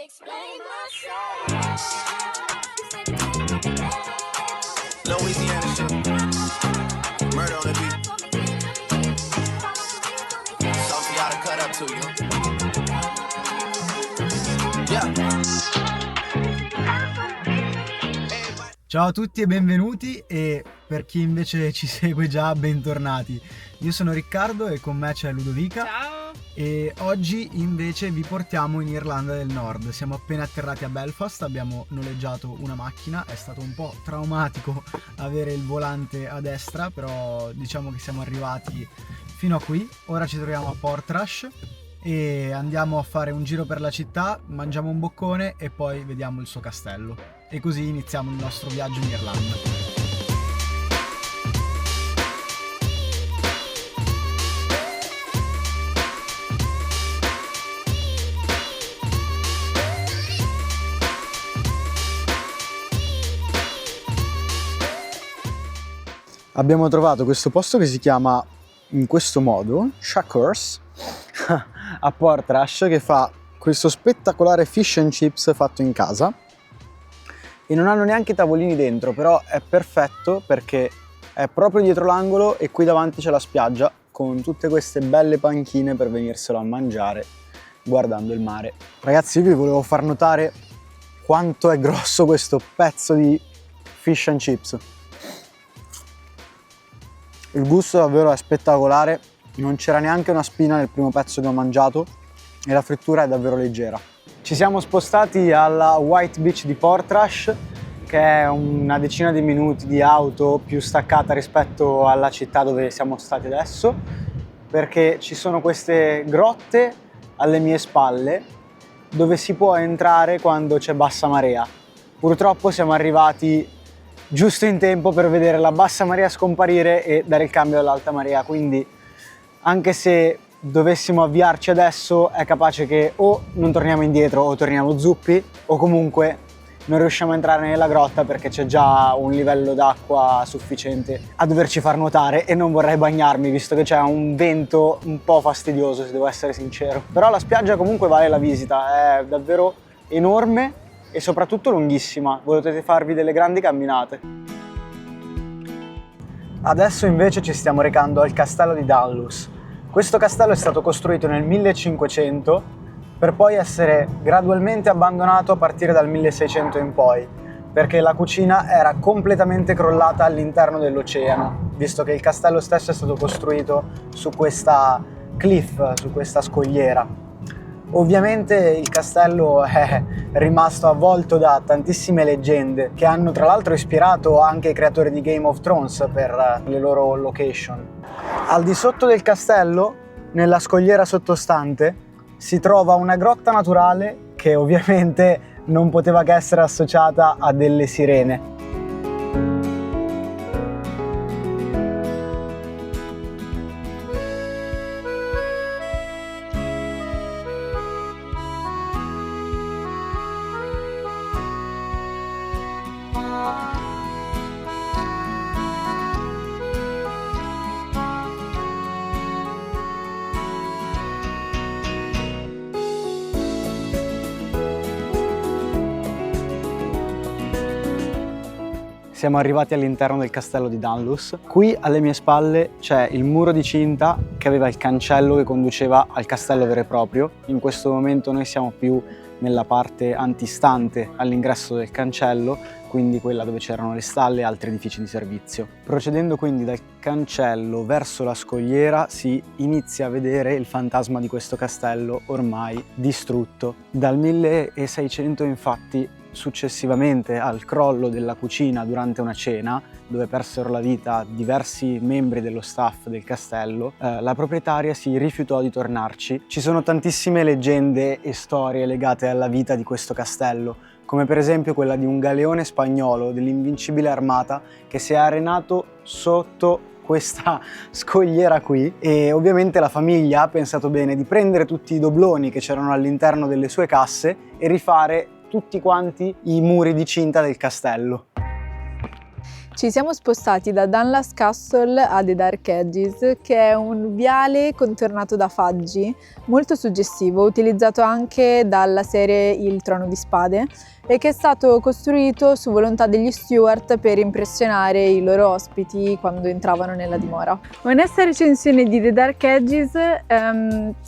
Explain myself. Louisiana shit. Murder on the beat. Something gotta cut up to you. Yeah. Ciao a tutti e benvenuti, e per chi invece ci segue già, bentornati. Io sono Riccardo e con me c'è Ludovica. Ciao! E oggi invece vi portiamo in Irlanda del Nord. Siamo appena atterrati a Belfast, abbiamo noleggiato una macchina, è stato un po' traumatico avere il volante a destra, però diciamo che siamo arrivati fino a qui. Ora ci troviamo a Portrush e andiamo a fare un giro per la città, mangiamo un boccone e poi vediamo il suo castello. E così iniziamo il nostro viaggio in Irlanda. Abbiamo trovato questo posto che si chiama in questo modo, Shakers, a Portrush, che fa questo spettacolare fish and chips fatto in casa. E non hanno neanche tavolini dentro, però è perfetto perché è proprio dietro l'angolo e qui davanti c'è la spiaggia con tutte queste belle panchine per venirselo a mangiare guardando il mare. Ragazzi, io vi volevo far notare quanto è grosso questo pezzo di fish and chips. Il gusto davvero è spettacolare, non c'era neanche una spina nel primo pezzo che ho mangiato e la frittura è davvero leggera. Ci siamo spostati alla White Beach di Portrush, che è una decina di minuti di auto più staccata rispetto alla città dove siamo stati adesso, perché ci sono queste grotte alle mie spalle dove si può entrare quando c'è bassa marea. Purtroppo siamo arrivati giusto in tempo per vedere la bassa marea scomparire e dare il cambio all'alta marea, quindi anche se dovessimo avviarci adesso è capace che o non torniamo indietro o torniamo zuppi, o comunque non riusciamo a entrare nella grotta perché c'è già un livello d'acqua sufficiente a doverci far nuotare e non vorrei bagnarmi visto che c'è un vento un po' fastidioso, se devo essere sincero. Però la spiaggia comunque vale la visita, è davvero enorme e soprattutto lunghissima, potete farvi delle grandi camminate. Adesso invece ci stiamo recando al castello di Dunluce. Questo castello è stato costruito nel 1500 per poi essere gradualmente abbandonato a partire dal 1600 in poi, perché la cucina era completamente crollata all'interno dell'oceano, visto che il castello stesso è stato costruito su questa cliff, su questa scogliera. Ovviamente il castello è rimasto avvolto da tantissime leggende che hanno tra l'altro ispirato anche i creatori di Game of Thrones per le loro location. Al di sotto del castello, nella scogliera sottostante, si trova una grotta naturale che ovviamente non poteva che essere associata a delle sirene. Siamo arrivati all'interno del castello di Dunluce. Qui alle mie spalle c'è il muro di cinta che aveva il cancello che conduceva al castello vero e proprio. In questo momento noi siamo più nella parte antistante all'ingresso del cancello, quindi quella dove c'erano le stalle e altri edifici di servizio. Procedendo quindi dal cancello verso la scogliera si inizia a vedere il fantasma di questo castello ormai distrutto. Dal 1600 infatti, successivamente al crollo della cucina durante una cena, dove persero la vita diversi membri dello staff del castello, la proprietaria si rifiutò di tornarci. Ci sono tantissime leggende e storie legate alla vita di questo castello, come per esempio quella di un galeone spagnolo dell'Invincibile Armata che si è arenato sotto questa scogliera qui, e ovviamente la famiglia ha pensato bene di prendere tutti i dobloni che c'erano all'interno delle sue casse e rifare tutti quanti i muri di cinta del castello. Ci siamo spostati da Dunluce Castle a The Dark Edges, che è un viale contornato da faggi, molto suggestivo, utilizzato anche dalla serie Il Trono di Spade e che è stato costruito su volontà degli Stewart per impressionare i loro ospiti quando entravano nella dimora. Onesta recensione di The Dark Edges,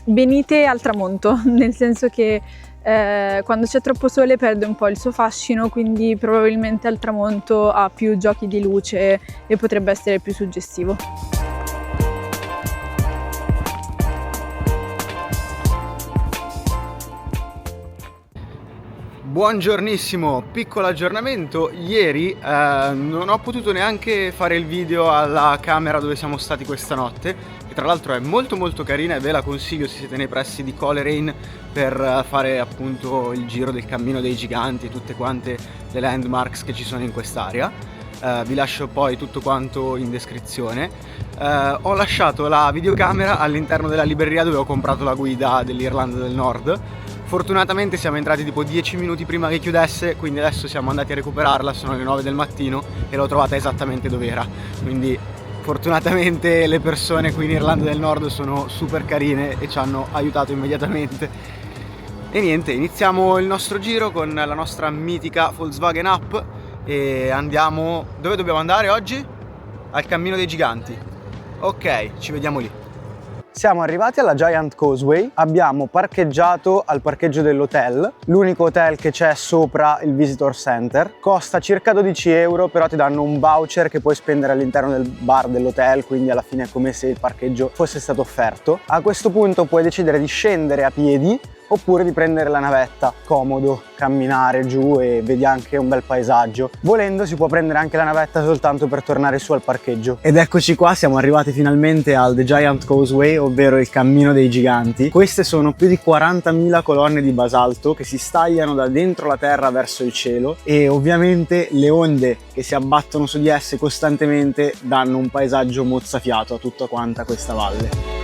venite al tramonto, nel senso che quando c'è troppo sole perde un po' il suo fascino, quindi probabilmente al tramonto ha più giochi di luce e potrebbe essere più suggestivo. Buongiornissimo, piccolo aggiornamento. Ieri non ho potuto neanche fare il video alla camera dove siamo stati questa notte, che tra l'altro è molto carina e ve la consiglio se siete nei pressi di Coleraine per fare appunto il giro del cammino dei giganti e tutte quante le landmarks che ci sono in quest'area. Vi lascio poi tutto quanto in descrizione. Ho lasciato la videocamera all'interno della libreria dove ho comprato la guida dell'Irlanda del Nord. Fortunatamente siamo entrati tipo 10 minuti prima che chiudesse, quindi adesso siamo andati a recuperarla, sono le 9 del mattino e l'ho trovata esattamente dove era. Quindi fortunatamente le persone qui in Irlanda del Nord sono super carine e ci hanno aiutato immediatamente. E niente, iniziamo il nostro giro con la nostra mitica Volkswagen Up e andiamo... Dove dobbiamo andare oggi? Al Cammino dei Giganti. Ok, ci vediamo lì. Siamo arrivati alla Giant Causeway, abbiamo parcheggiato al parcheggio dell'hotel, l'unico hotel che c'è sopra il Visitor Center. Costa circa 12 euro, però ti danno un voucher che puoi spendere all'interno del bar dell'hotel, quindi alla fine è come se il parcheggio fosse stato offerto. A questo punto puoi decidere di scendere a piedi oppure di prendere la navetta, comodo, camminare giù e vedi anche un bel paesaggio. Volendo si può prendere anche la navetta soltanto per tornare su al parcheggio. Ed eccoci qua, siamo arrivati finalmente al The Giant Causeway, ovvero il Cammino dei Giganti. Queste sono più di 40.000 colonne di basalto che si stagliano da dentro la terra verso il cielo e ovviamente le onde che si abbattono su di esse costantemente danno un paesaggio mozzafiato a tutta quanta questa valle.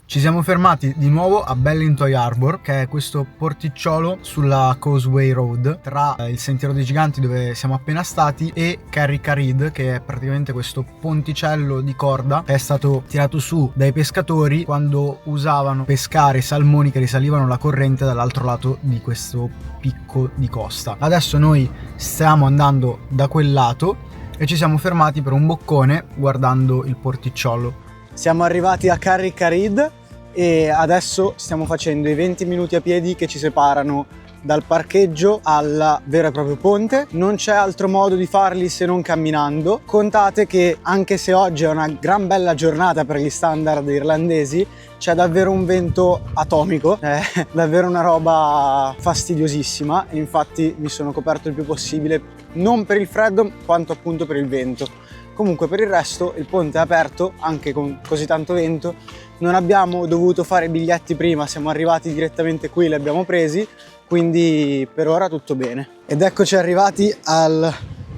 Ci siamo fermati di nuovo a Ballintoy Harbour, che è questo porticciolo sulla Causeway Road tra il Sentiero dei Giganti dove siamo appena stati e Carrick-a-Rede, che è praticamente questo ponticello di corda che è stato tirato su dai pescatori quando usavano pescare salmoni che risalivano la corrente dall'altro lato di questo picco di costa. Adesso noi stiamo andando da quel lato e ci siamo fermati per un boccone guardando il porticciolo. Siamo arrivati a Carrick-a-Rede e adesso stiamo facendo i 20 minuti a piedi che ci separano dal parcheggio al vero e proprio ponte. Non c'è altro modo di farli se non camminando. Contate che anche se oggi è una gran bella giornata per gli standard irlandesi, c'è davvero un vento atomico, è davvero una roba fastidiosissima e infatti mi sono coperto il più possibile, non per il freddo quanto appunto per il vento. Comunque per il resto il ponte è aperto anche con così tanto vento, non abbiamo dovuto fare biglietti prima, siamo arrivati direttamente qui, li abbiamo presi, quindi per ora tutto bene. Ed eccoci arrivati al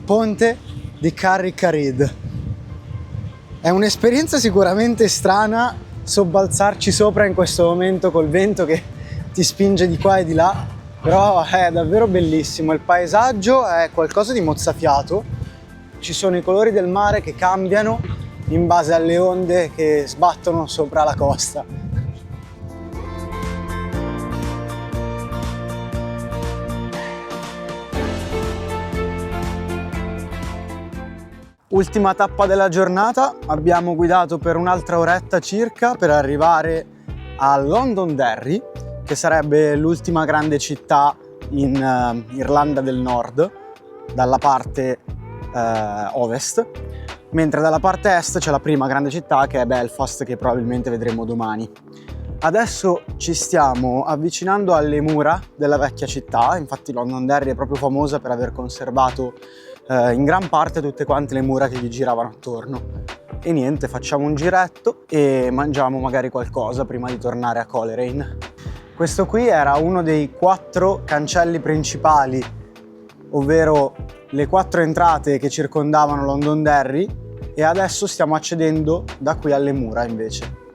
ponte di Carrick-a-Rede. È un'esperienza sicuramente strana sobbalzarci sopra in questo momento col vento che ti spinge di qua e di là, però è davvero bellissimo, il paesaggio è qualcosa di mozzafiato. Ci sono i colori del mare che cambiano in base alle onde che sbattono sopra la costa. Ultima tappa della giornata, abbiamo guidato per un'altra oretta circa per arrivare a Londonderry, che sarebbe l'ultima grande città in Irlanda del Nord, dalla parte ovest, mentre dalla parte est c'è la prima grande città che è Belfast, che probabilmente vedremo domani. Adesso ci stiamo avvicinando alle mura della vecchia città, infatti Londonderry è proprio famosa per aver conservato in gran parte tutte quante le mura che gli giravano attorno. E niente, facciamo un giretto e mangiamo magari qualcosa prima di tornare a Coleraine. Questo qui era uno dei 4 cancelli principali, ovvero le 4 entrate che circondavano Londonderry, e adesso stiamo accedendo da qui alle mura invece.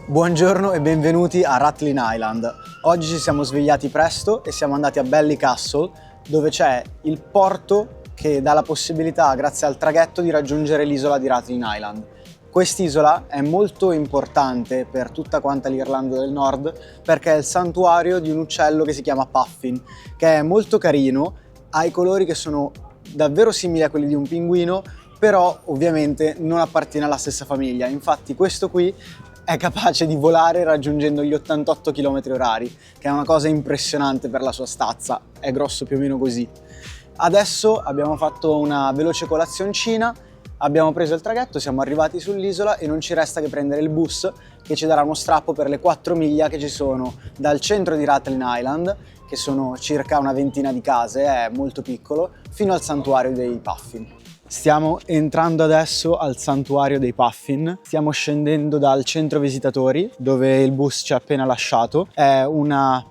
Buongiorno e benvenuti a Ratlin Island. Oggi ci siamo svegliati presto e siamo andati a Ballycastle, dove c'è il porto che dà la possibilità, grazie al traghetto, di raggiungere l'isola di Ratlin Island. Quest'isola è molto importante per tutta quanta l'Irlanda del Nord perché è il santuario di un uccello che si chiama puffin, che è molto carino, ha i colori che sono davvero simili a quelli di un pinguino, però ovviamente non appartiene alla stessa famiglia. Infatti questo qui è capace di volare raggiungendo gli 88 km/h, che è una cosa impressionante per la sua stazza, è grosso più o meno così. Adesso abbiamo fatto una veloce colazioncina, abbiamo preso il traghetto, siamo arrivati sull'isola e non ci resta che prendere il bus che ci darà uno strappo per le 4 miglia che ci sono dal centro di Ratlin Island, che sono circa una ventina di case, è molto piccolo, fino al santuario dei puffin. Stiamo entrando adesso al santuario dei puffin, stiamo scendendo dal centro visitatori dove il bus ci ha appena lasciato. È una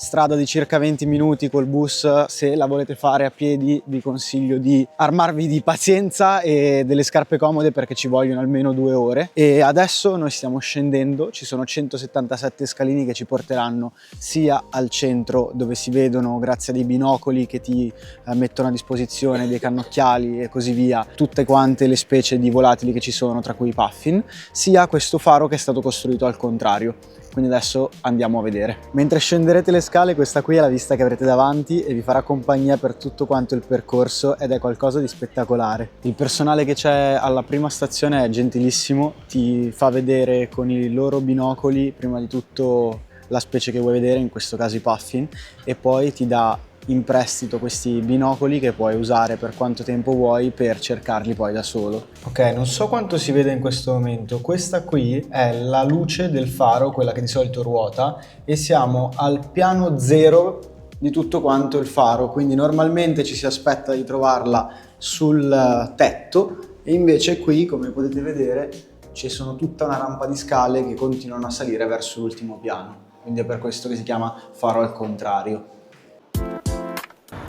strada di circa 20 minuti col bus. Se la volete fare a piedi vi consiglio di armarvi di pazienza e delle scarpe comode perché ci vogliono almeno 2 ore. E adesso noi stiamo scendendo, ci sono 177 scalini che ci porteranno sia al centro dove si vedono, grazie a dei binocoli che ti mettono a disposizione, dei cannocchiali e così via, tutte quante le specie di volatili che ci sono, tra cui i puffin, sia questo faro che è stato costruito al contrario. Quindi adesso andiamo a vedere. Mentre scenderete le scale, questa qui è la vista che avrete davanti e vi farà compagnia per tutto quanto il percorso ed è qualcosa di spettacolare. Il personale che c'è alla prima stazione è gentilissimo, ti fa vedere con i loro binocoli prima di tutto la specie che vuoi vedere, in questo caso i puffin, e poi ti dà in prestito questi binocoli che puoi usare per quanto tempo vuoi per cercarli poi da solo. Ok, non so quanto si vede in questo momento, questa qui è la luce del faro, quella che di solito ruota, e siamo al piano 0 di tutto quanto il faro, quindi normalmente ci si aspetta di trovarla sul tetto e invece qui, come potete vedere, ci sono tutta una rampa di scale che continuano a salire verso l'ultimo piano, quindi è per questo che si chiama faro al contrario.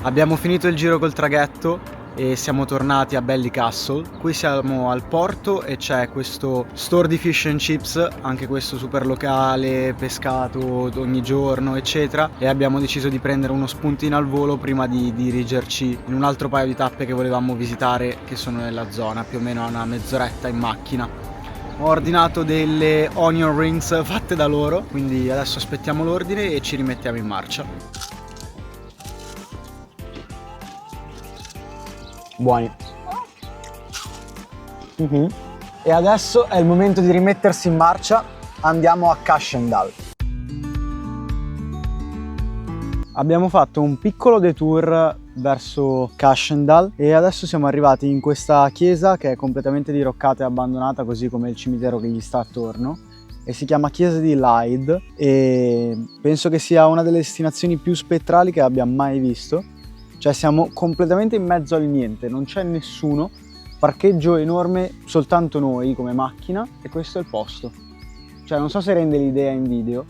Abbiamo finito il giro col traghetto e siamo tornati a Ballycastle. Qui siamo al porto e c'è questo store di fish and chips, anche questo super locale, pescato ogni giorno eccetera, e abbiamo deciso di prendere uno spuntino al volo prima di dirigerci in un altro paio di tappe che volevamo visitare, che sono nella zona, più o meno a una mezz'oretta in macchina. Ho ordinato delle onion rings fatte da loro, quindi adesso aspettiamo l'ordine e ci rimettiamo in marcia. Buoni. E adesso è il momento di rimettersi in marcia, andiamo a Cashendal. Abbiamo fatto un piccolo detour verso Cashendal e adesso siamo arrivati in questa chiesa che è completamente diroccata e abbandonata, così come il cimitero che gli sta attorno, e si chiama Chiesa di Lyde e penso che sia una delle destinazioni più spettrali che abbia mai visto. Cioè siamo completamente in mezzo al niente, non c'è nessuno, parcheggio enorme, soltanto noi come macchina, e questo è il posto. Cioè non so se rende l'idea in video,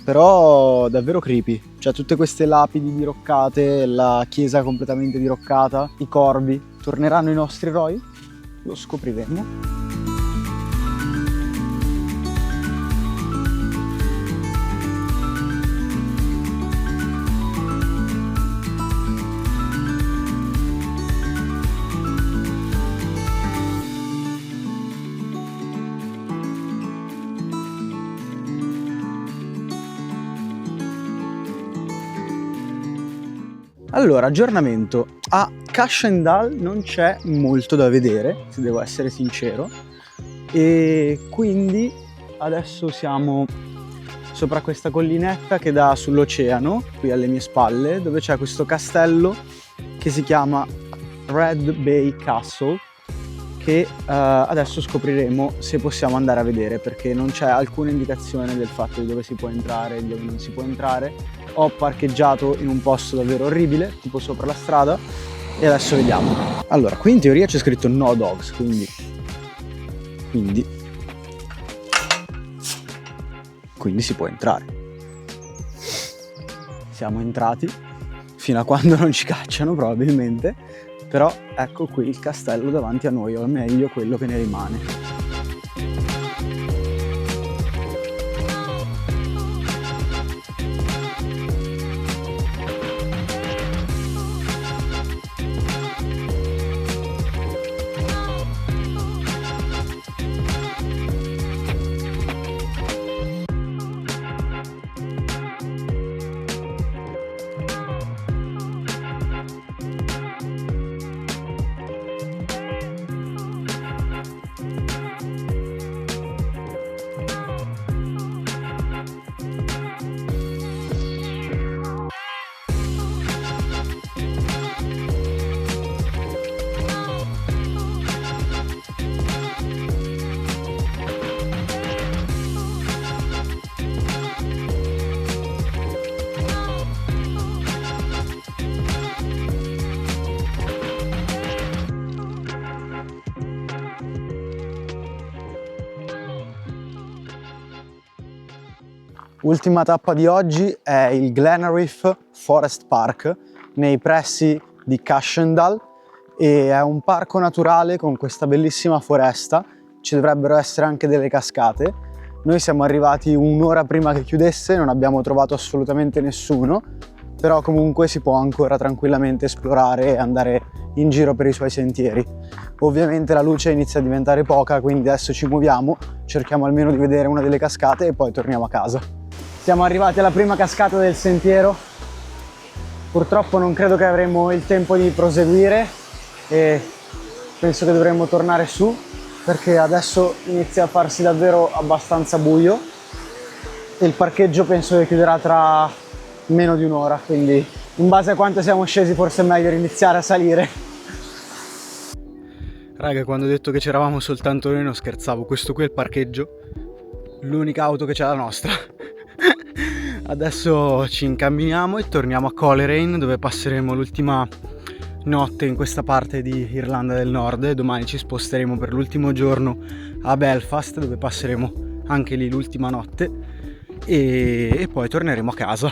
però davvero creepy. Cioè tutte queste lapidi diroccate, la chiesa completamente diroccata, i corvi. Torneranno i nostri eroi? Lo scopriremo. Allora, aggiornamento. A Cashendal non c'è molto da vedere, se devo essere sincero, e quindi adesso sono sopra questa collinetta che dà sull'oceano, qui alle mie spalle, dove c'è questo castello che si chiama Red Bay Castle, che adesso scopriremo se possiamo andare a vedere, perché non c'è alcuna indicazione del fatto di dove si può entrare e di dove non si può entrare. Ho parcheggiato in un posto davvero orribile, tipo sopra la strada, e adesso vediamo. Allora, qui in teoria c'è scritto no dogs, quindi si può entrare. Siamo entrati fino a quando non ci cacciano probabilmente, però ecco qui il castello davanti a noi, o meglio quello che ne rimane. Ultima tappa di oggi è il Glenariff Forest Park nei pressi di Cushendall, e è un parco naturale con questa bellissima foresta. Ci dovrebbero essere anche delle cascate. Noi siamo arrivati un'ora prima che chiudesse, non abbiamo trovato assolutamente nessuno, però comunque si può ancora tranquillamente esplorare e andare in giro per i suoi sentieri. Ovviamente la luce inizia a diventare poca, quindi adesso ci muoviamo, cerchiamo almeno di vedere una delle cascate e poi torniamo a casa. Siamo arrivati alla prima cascata del sentiero. Purtroppo non credo che avremo il tempo di proseguire e penso che dovremmo tornare su, perché adesso inizia a farsi davvero abbastanza buio e il parcheggio penso che chiuderà tra meno di un'ora, quindi in base a quanto siamo scesi forse è meglio iniziare a salire. Raga, quando ho detto che c'eravamo soltanto noi non scherzavo, questo qui è il parcheggio, l'unica auto che c'è la nostra. Adesso ci incamminiamo e torniamo a Coleraine, dove passeremo l'ultima notte in questa parte di Irlanda del Nord, e domani ci sposteremo per l'ultimo giorno a Belfast, dove passeremo anche lì l'ultima notte e poi torneremo a casa.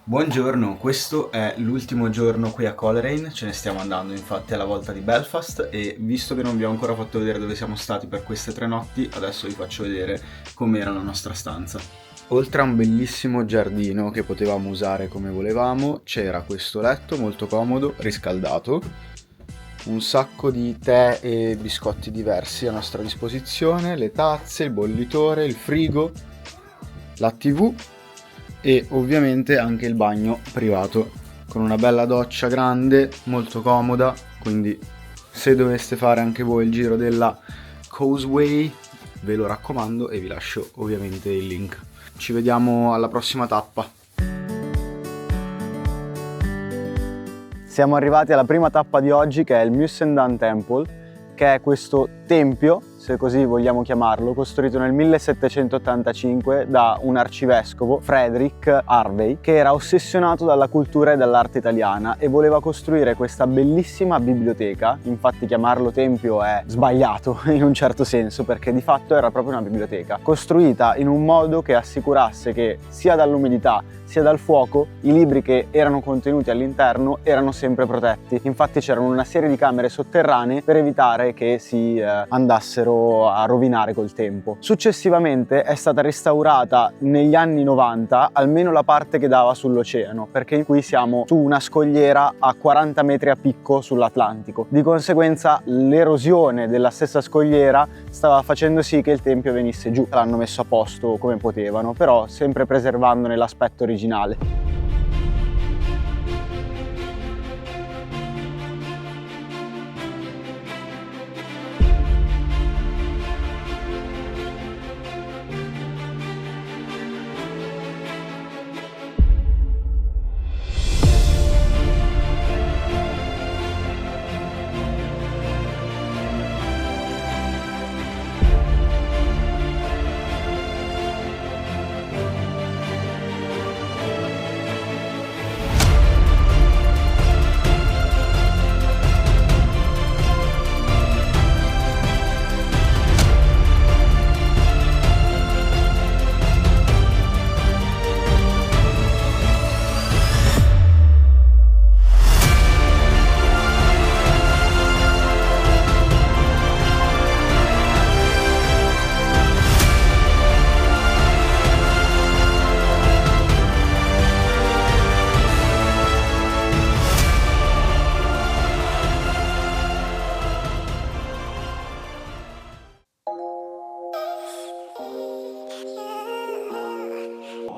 Buongiorno, questo è l'ultimo giorno qui a Coleraine, ce ne stiamo andando infatti alla volta di Belfast, e visto che non vi ho ancora fatto vedere dove siamo stati per queste 3 notti, adesso vi faccio vedere com'era la nostra stanza. Oltre a un bellissimo giardino che potevamo usare come volevamo, c'era questo letto molto comodo, riscaldato, un sacco di tè e biscotti diversi a nostra disposizione, le tazze, il bollitore, il frigo, la TV e ovviamente anche il bagno privato con una bella doccia grande, molto comoda, quindi se doveste fare anche voi il giro della Causeway ve lo raccomando e vi lascio ovviamente il link. Ci vediamo alla prossima tappa. Siamo arrivati alla prima tappa di oggi, che è il Mussenden Temple, che è questo tempio, se così vogliamo chiamarlo, costruito nel 1785 da un arcivescovo, Frederick Harvey, che era ossessionato dalla cultura e dall'arte italiana e voleva costruire questa bellissima biblioteca. Infatti chiamarlo tempio è sbagliato in un certo senso, perché di fatto era proprio una biblioteca, costruita in un modo che assicurasse che sia dall'umidità sia dal fuoco i libri che erano contenuti all'interno erano sempre protetti. Infatti c'erano una serie di camere sotterranee per evitare che si andassero a rovinare col tempo. Successivamente è stata restaurata negli anni 90 almeno la parte che dava sull'oceano, perché qui siamo su una scogliera a 40 metri a picco sull'Atlantico. Di conseguenza l'erosione della stessa scogliera stava facendo sì che il tempio venisse giù. L'hanno messo a posto come potevano, però sempre preservandone l'aspetto originale.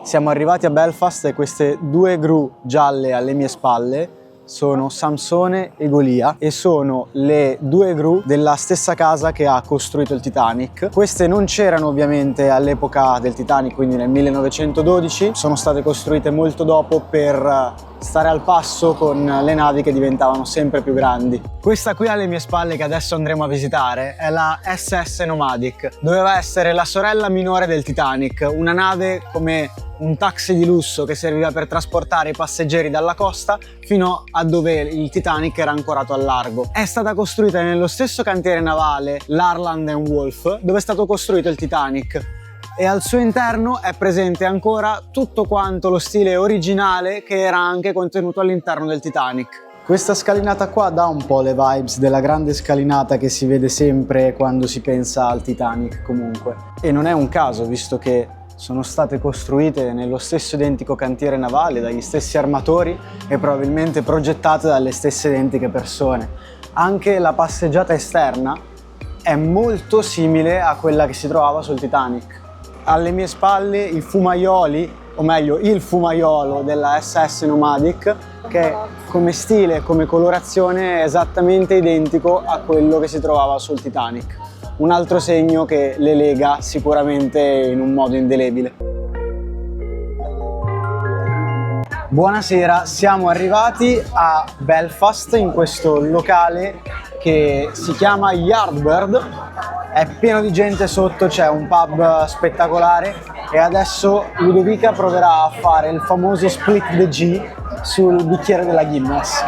Siamo arrivati a Belfast e queste due gru gialle alle mie spalle sono Samsone e Golia e sono le due gru della stessa casa che ha costruito il Titanic. Queste non c'erano ovviamente all'epoca del Titanic, quindi nel 1912, sono state costruite molto dopo per stare al passo con le navi che diventavano sempre più grandi. Questa qui alle mie spalle, che adesso andremo a visitare, è la SS Nomadic. Doveva essere la sorella minore del Titanic, una nave come un taxi di lusso che serviva per trasportare i passeggeri dalla costa fino a dove il Titanic era ancorato al largo. È stata costruita nello stesso cantiere navale, l'Harland & Wolff, dove è stato costruito il Titanic, e al suo interno è presente ancora tutto quanto lo stile originale che era anche contenuto all'interno del Titanic. Questa scalinata qua dà un po' le vibes della grande scalinata che si vede sempre quando si pensa al Titanic comunque. E non è un caso, visto che sono state costruite nello stesso identico cantiere navale dagli stessi armatori e probabilmente progettate dalle stesse identiche persone. Anche la passeggiata esterna è molto simile a quella che si trovava sul Titanic. Alle mie spalle i fumaioli, o meglio il fumaiolo della SS Nomadic, che come stile e come colorazione è esattamente identico a quello che si trovava sul Titanic. Un altro segno che le lega sicuramente in un modo indelebile. Buonasera, siamo arrivati a Belfast in questo locale che si chiama Yardbird. È pieno di gente sotto, c'è un pub spettacolare e adesso Ludovica proverà a fare il famoso split the G sul bicchiere della Guinness.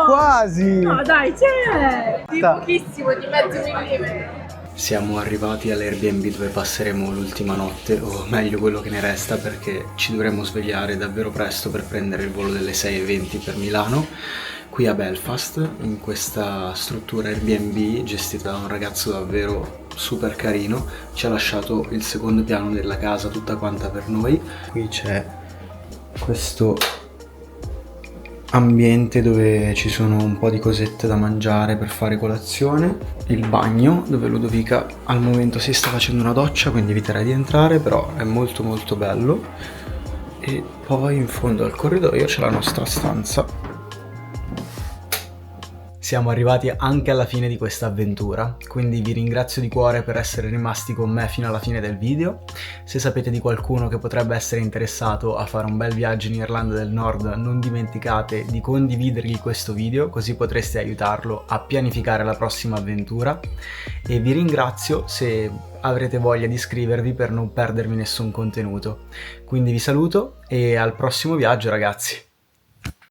Quasi! No dai, c'è! Di pochissimo, di mezzo millimetro. Siamo arrivati all'Airbnb dove passeremo l'ultima notte, o meglio quello che ne resta, perché ci dovremo svegliare davvero presto per prendere il volo delle 6:20 per Milano, qui a Belfast, in questa struttura Airbnb gestita da un ragazzo davvero super carino. Ci ha lasciato il secondo piano della casa tutta quanta per noi. Qui c'è questo ambiente dove ci sono un po' di cosette da mangiare per fare colazione, il bagno dove Ludovica al momento si sta facendo una doccia, quindi eviterei di entrare, però è molto molto bello. E poi in fondo al corridoio c'è la nostra stanza. Siamo arrivati anche alla fine di questa avventura, quindi vi ringrazio di cuore per essere rimasti con me fino alla fine del video. Se sapete di qualcuno che potrebbe essere interessato a fare un bel viaggio in Irlanda del Nord, non dimenticate di condividergli questo video, così potreste aiutarlo a pianificare la prossima avventura. E vi ringrazio se avrete voglia di iscrivervi per non perdervi nessun contenuto. Quindi vi saluto e al prossimo viaggio, ragazzi!